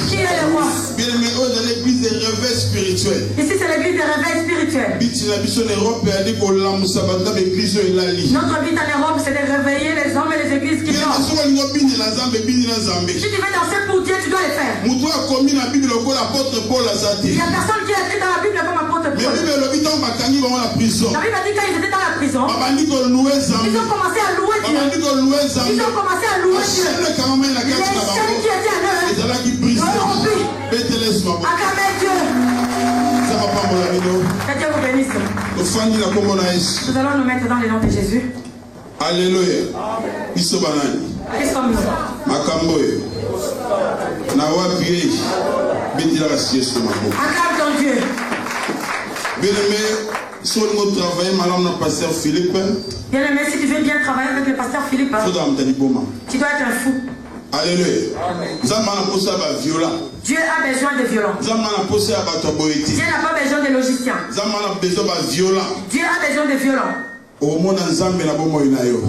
Qui est le roi? Bien-aimé, oh, dans l'église des réveils spirituels. Ici, c'est l'église des réveils spirituels. Notre but en Europe, c'est de réveiller les hommes et les églises qui dorment. Si tu veux danser pour Dieu, tu dois le faire. Il y a personne qui a écrit dans la Bible comme apôtre Paul. La Bible a dit quand ils étaient dans la prison, ils ont commencé à louer Dieu. Ils ont commencé à louer Dieu. Les chaînes qui étaient à eux, ils ont rompu. Acclamez Dieu. Que Dieu vous bénisse. Nous allons nous mettre dans le nom de Jésus. Alléluia. Qui sommes-nous? Acclame ton Dieu. Bien-aimé, si on travaille, madame le pasteur Philippe. Bien-aimé, si tu veux bien travailler avec le pasteur Philippe, tu dois être un fou. Alléluia. Dieu a besoin de violents. Dieu n'a pas besoin de logiciens. Dieu a besoin de violents.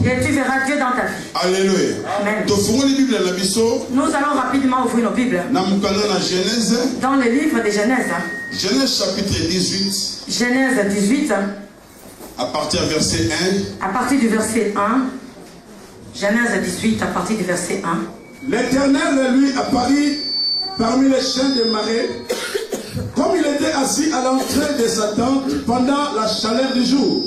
Et tu verras Dieu dans ta vie. Alléluia. Amen. Nous allons rapidement ouvrir nos Bibles. Dans le livre de Genèse. Genèse chapitre 18. Genèse 18. À partir du verset 1. À partir du verset 1. Genèse 18 à partir du verset 1. L'Éternel lui apparut parmi les champs de marais, comme il était assis à l'entrée de sa tente pendant la chaleur du jour.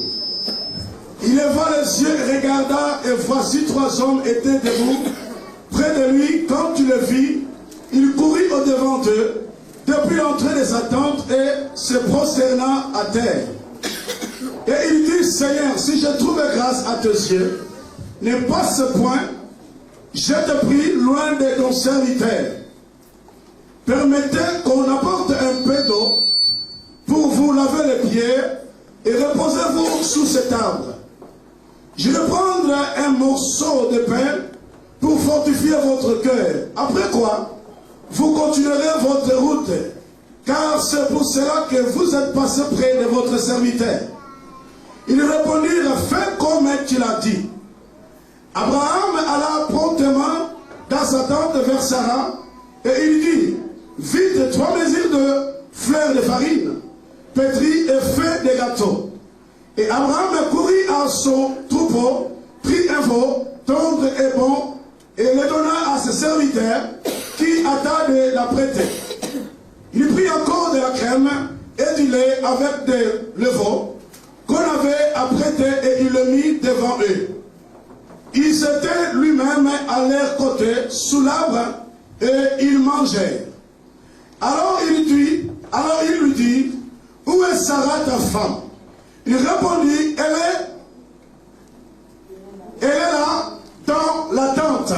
Il leva les yeux et regarda, et voici 3 hommes étaient debout près de lui. Quand il le vit, il courut au-devant d'eux, depuis l'entrée de sa tente, et se prosterna à terre. Et il dit, Seigneur, si je trouve grâce à tes yeux, ne passe point, je te prie, loin de ton serviteur. Permettez qu'on apporte un peu d'eau pour vous laver les pieds et reposez-vous sous cet arbre. Je vais prendre un morceau de pain pour fortifier votre cœur. Après quoi, vous continuerez votre route, car c'est pour cela que vous êtes passé près de votre serviteur. Ils répondirent, fais comme tu l'as dit. Abraham alla promptement dans sa tente vers Sarah, et il dit, vite 3 mesures de fleurs de farine, pétris et fait des gâteaux. Et Abraham courut à son troupeau, prit un veau, tendre et bon, et le donna à ses serviteurs, qui hâta de la prêter. Il prit encore de la crème et du lait avec le veau qu'on avait apprêté, et il le mit devant eux. Il s'était lui-même à leur côté, sous l'arbre, et ils mangeaient. Alors il lui dit, où est Sarah ta femme? Il répondit, elle est là, dans la tente.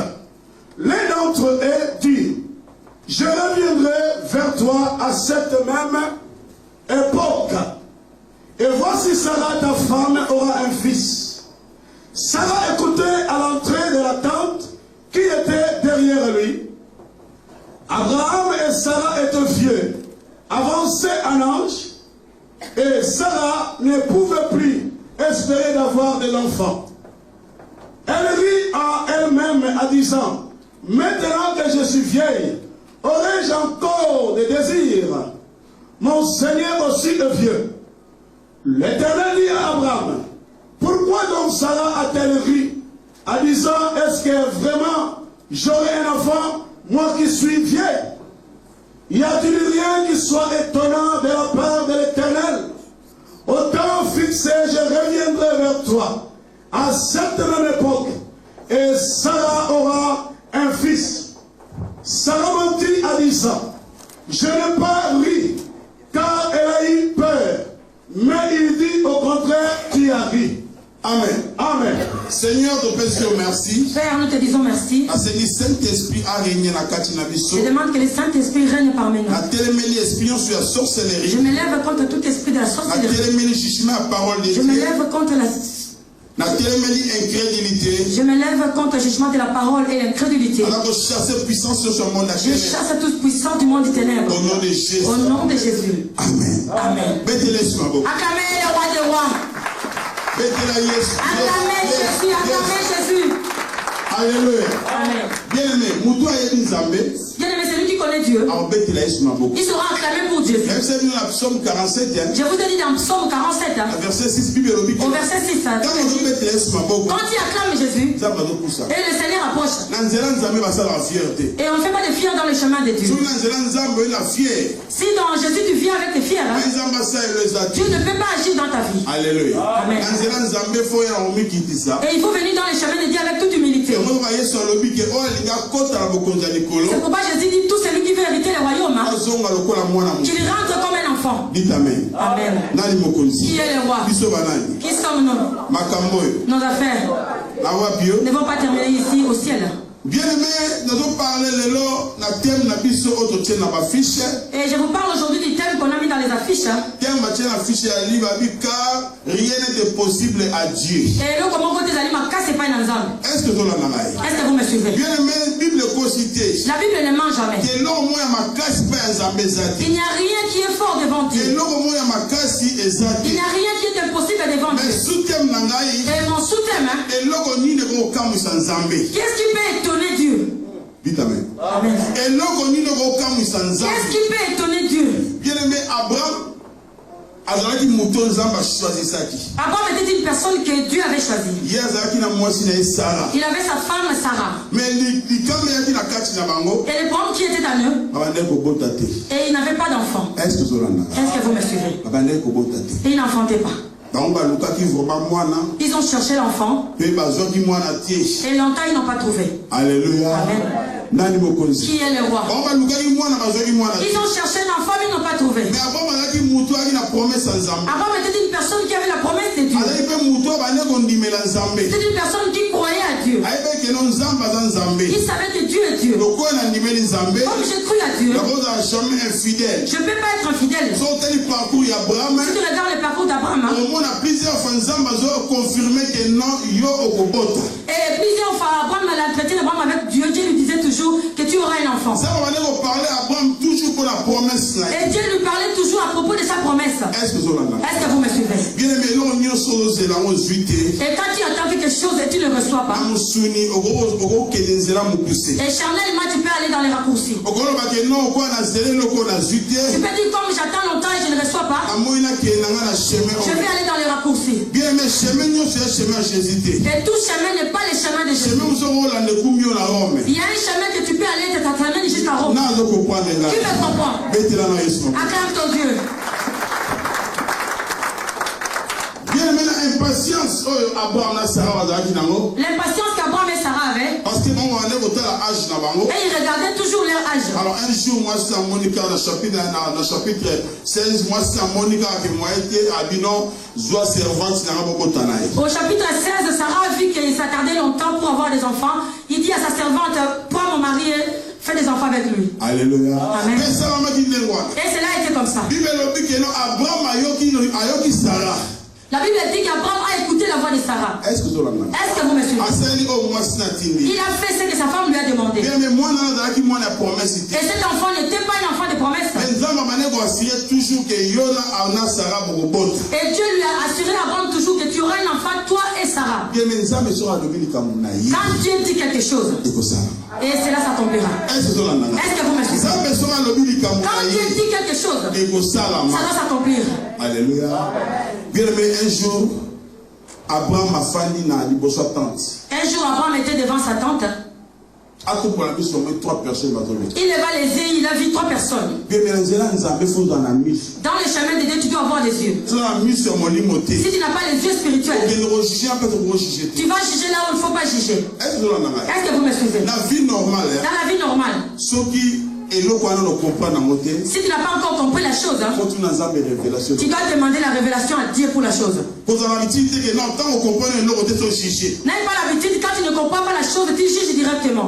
L'un d'entre eux dit, je reviendrai vers toi à cette même époque. Et voici Sarah ta femme aura un fils. Sarah écoutait à l'entrée de la tente qui était derrière lui. Abraham et Sarah étaient vieux, avançaient un ange, et Sarah ne pouvait plus espérer d'avoir de l'enfant. Elle rit en elle-même en disant, maintenant que je suis vieille, aurais-je encore des désirs? Mon Seigneur aussi est vieux. L'Éternel dit à Abraham, pourquoi donc Sarah a-t-elle ri en disant, est-ce que vraiment j'aurai un enfant, moi qui suis vieille? Y a-t-il rien qui soit étonnant de la part de l'Éternel? Au temps fixé, je reviendrai vers toi à cette même époque, et Sarah aura un fils. Sarah mentit en disant, je n'ai pas ri, car elle a eu peur. Mais il dit au contraire, tu as ri. Amen. Amen. Seigneur, te pèse merci. Père, nous te disons merci. Je demande que le Saint-Esprit règne parmi nous. Je me lève contre tout esprit de la sorcellerie. Je me lève contre la... Je me lève contre le jugement de la parole et l'incrédulité. Je chasse toute puissance du monde des ténèbres. Au nom de Jésus. Amen. Amen. Acclamez le roi des rois. Acclamez Jésus, acclamez Jésus. Alléluia. Amen. Bien-aimé, bien-aimé, c'est lui qui connaît connaît Dieu, il sera acclamé pour Dieu. Je vous ai dit dans Psaume 47, au verset 6, quand il acclame Jésus, et le Seigneur approche, et on ne fait pas de fier dans le chemin de Dieu. Si dans Jésus tu viens avec tes fiers, Dieu ne peut pas agir dans ta vie. Alléluia. Amen. Et il faut venir dans le chemin de Dieu avec toute humilité. C'est pourquoi Jésus dit tout celui qui veut hériter le royaume, qu'il rentre comme un enfant. Dites Amen. Amen. Qui est le roi? Qui sommes-nous? Nos affaires ne vont pas terminer ici au ciel. Bien aimé, nous allons parler de thème na biso autotien na affiche. Et je vous parle aujourd'hui du thème qu'on a mis dans les affiches. Thème matien affiche ya livre car rien n'est possible à Dieu. Et là comment côté zali makase pas dans nzambe. Est-ce que vous me suivez? Bien aimé, Bible cité. La Bible ne ment jamais. Que l'homme moi makase pas nzambe zati. Il n'y a rien qui est fort devant Dieu. Que l'homme moi makasi ezati. Il n'y a rien qui est impossible devant Dieu. Mais sous-thème na ngai. Et mon sous-thème, et l'homme ni ne ko kamusa nzambe. Qu'est-ce qui peut étonner Dieu? Dites Amen. Amen. Et l'homme ni ne ko kamusa nzambe. Qu'est-ce qui peut étonner Dieu? Bien aimé, Abraham azalaki moto nzamba choisissaki. Abraham était une personne que Dieu avait choisie. Il avait sa femme Sarah. Mais et les parents qui étaient à eux, et ils n'avaient pas d'enfant. Est-ce que vous me suivez? Et ils n'enfantaient pas. Ils ont cherché l'enfant. Et longtemps ils n'ont pas trouvé. Alléluia. Amen. Qui est le roi? Ils ont cherché l'enfant mais ils n'ont pas trouvé. Mais Abraham était une personne qui avait la promesse de Dieu. C'était une personne qui croyait à Dieu. Il savait que Dieu est Dieu. Comme j'ai cru à Dieu, je ne peux pas être infidèle. Si tu regardes le parcours d'Abraham, et plusieurs fois Abraham a l'entretien d'Abraham avec Dieu. Dieu lui disait toujours que tu auras un enfant. Et Dieu lui parlait toujours à propos de sa promesse. Est-ce que vous me suivez? Et quand tu attends quelque chose et tu ne le reçois pas, et charnellement tu peux aller dans les raccourcis. Tu peux dire comme j'attends longtemps et je ne reçois pas, je vais aller dans les raccourcis. Et tout chemin n'est pas le chemin de Jésus. Il y a un chemin que tu peux aller de ta famille jusqu'à Rome. Tu me comprends? Acclame ton Dieu. L'impatience qu'Abraham et Sarah avaient. Parce que et ils regardaient toujours leur âge. Alors un jour, moi c'est à Monica dans le chapitre 16, moi c'est à Monica qui m'a été habitant, joie servante dans au chapitre 16, Sarah a vu qu'il s'attardait longtemps pour avoir des enfants. Il dit à sa servante, prends mon mari et fais des enfants avec lui. Alléluia. Amen. Et cela a été comme ça. La Bible dit qu'Abraham a écouté la voix de Sarah. Est-ce que vous me suivez? Il a fait ce que sa femme lui a demandé. Et cet enfant n'était pas un enfant de promesse. Et Dieu lui a assuré à Abraham toujours que tu auras un enfant, toi et Sarah. Quand Dieu dit quelque chose, et cela s'accomplira. Est-ce que vous me suivez? Quand Dieu dit quelque chose, ça va s'accomplir. Alléluia. Bien aimé, un jour, Abraham a fallu dans la tente. Un jour, Abraham était devant sa tente. Il leva les yeux, il a vu 3 personnes. Dans le chemin de Dieu, tu dois avoir des yeux. Si tu n'as pas les yeux spirituels, tu vas juger là où il ne faut pas juger. Est-ce que vous me suivez? Dans la vie normale. Si tu n'as pas encore compris la chose, tu dois demander la révélation à Dieu pour la chose. N'aie pas l'habitude, quand tu ne comprends pas la chose, tu juges directement.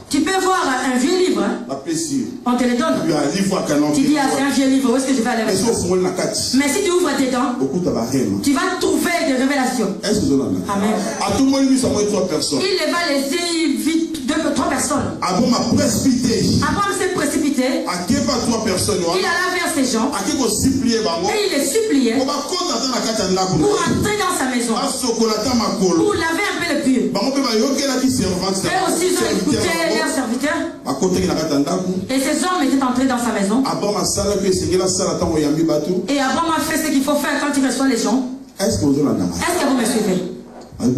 Tu peux voir un vieux livre, on te le donne. Tu dis, ah, c'est un vieux livre, où est-ce que je vais aller avec ça? Mais si tu ouvres dedans, tu vas trouver des révélations. Amen. Il leva les yeux, il vit 3 personnes. Abraham s'est précipité. Il alla vers ces gens. Et il les suppliait pour entrer dans sa maison, pour laver un peu le pied. Et aussi ils ont écouté leurs serviteurs. Et ces hommes étaient entrés dans sa maison. Et Abraham a fait ce qu'il faut faire quand il reçoit les gens. Est-ce que vous me suivez? Il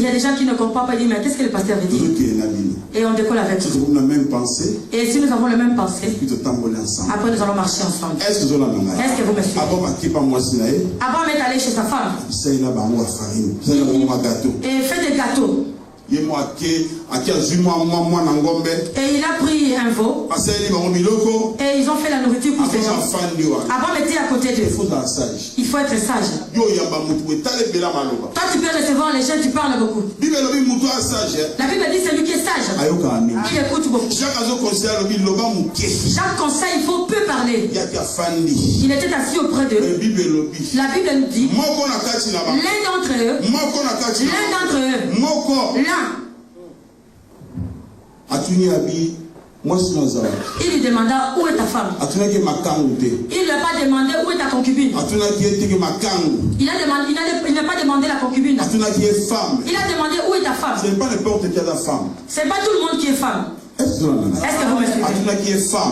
y a des gens qui ne comprennent pas et disent mais qu'est-ce que le pasteur veut dire? Et on décolle avec lui. Et si nous avons la même pensée, après nous allons marcher ensemble. Est-ce que vous me suivez? Abraham est allé chez sa femme et fait des gâteaux. Et il a pris un veau et ils ont fait la nourriture pour ces gens. Abraham était à côté d'eux. Il faut être sage. Toi tu peux recevoir les gens, tu parles beaucoup. La Bible dit celui qui est sage, il écoute beaucoup. Chaque conseil, il faut peu parler. Il était assis auprès d'eux. La Bible nous dit l'un d'entre eux, il lui demanda où est ta femme. Il ne lui a pas demandé où est ta concubine. Il n'a pas demandé la concubine. Il a demandé où est ta femme. Ce n'est pas n'importe quelle femme. C'est pas tout le monde qui est femme. Est-ce que vous me suivez?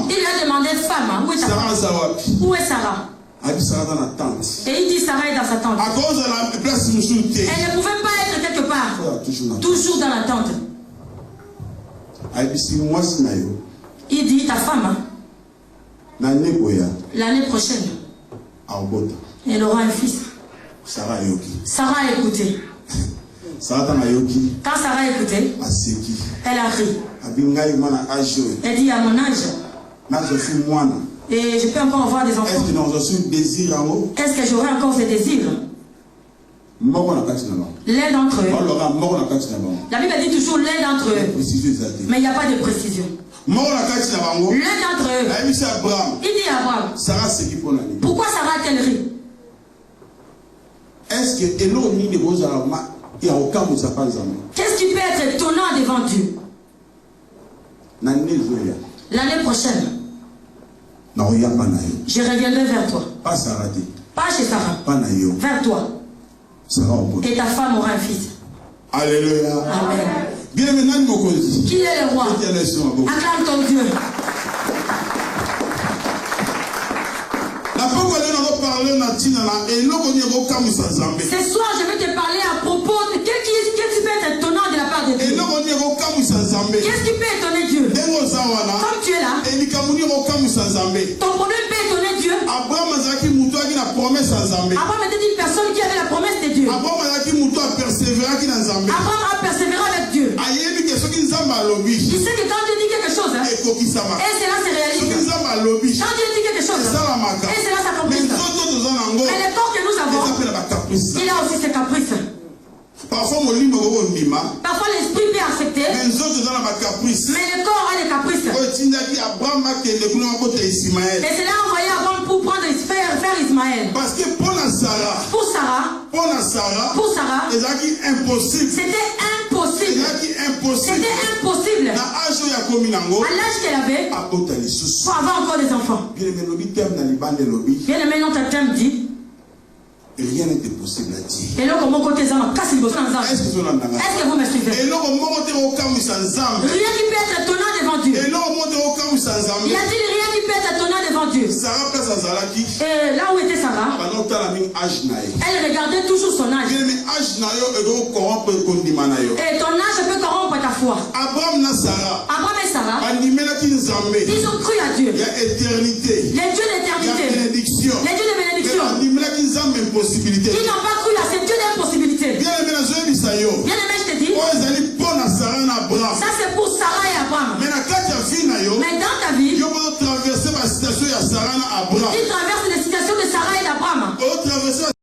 Il lui a demandé femme, où est ta femme? Où est Sarah? Et il dit Sarah est dans sa tente. Elle ne pouvait pas être quelque part. Toujours dans la tente. Il dit ta femme, l'année prochaine, elle aura un fils. Sarah a écouté. Quand Sarah a écouté, elle a ri. Elle dit à mon âge, et je peux encore avoir des enfants. Est-ce que j'aurai encore ces désirs? L'un d'entre eux. La Bible dit toujours l'un d'entre eux. Mais il n'y a pas de précision. L'un d'entre eux. Il dit à Abraham. Pourquoi Sarah a-t-elle ri? Qu'est-ce qui peut être étonnant devant Dieu? L'année prochaine, je reviendrai vers toi. Pas chez Sarah. Vers toi. Et ta femme aura un fils. Alléluia. Amen. Qui est le roi? Acclame ton Dieu. Ce soir, je vais te parler à propos de qu'est-ce qui peut être étonnant de la part de Dieu. Qu'est-ce qui peut étonner Dieu? Comme tu es là, ton problème peut étonner Dieu. Abraham était une personne qui avait la promesse de Dieu. Abraham a persévéré avec Dieu. Il sait que quand Dieu dit quelque chose, et cela se réalise. Quand Dieu dit quelque chose, et cela s'accomplit. Mais le corps que nous avons, il a aussi ses caprices. Parfois l'esprit peut accepter, mais le corps a des caprices. Et cela a envoyé Abraham pour prendre faire Ismaël. Parce que pour Sarah, c'était impossible. C'était impossible. À l'âge qu'elle avait, pour avoir encore des enfants. Bien aimé, notre thème dit, rien n'était possible à Dieu. Est-ce que vous me suivez? Rien qui peut être étonnant devant Dieu. Y a-t-il rien qui peut être étonnant devant Dieu? Et là où était Sarah, elle regardait toujours son âge. Et ton âge peut corrompre ta foi. Abraham et Sarah, ils ont cru à Dieu. Les dieux d'éternité, les dieux de bénédiction. Ils n'ont pas cru à ces dieux d'impossibilité. Bien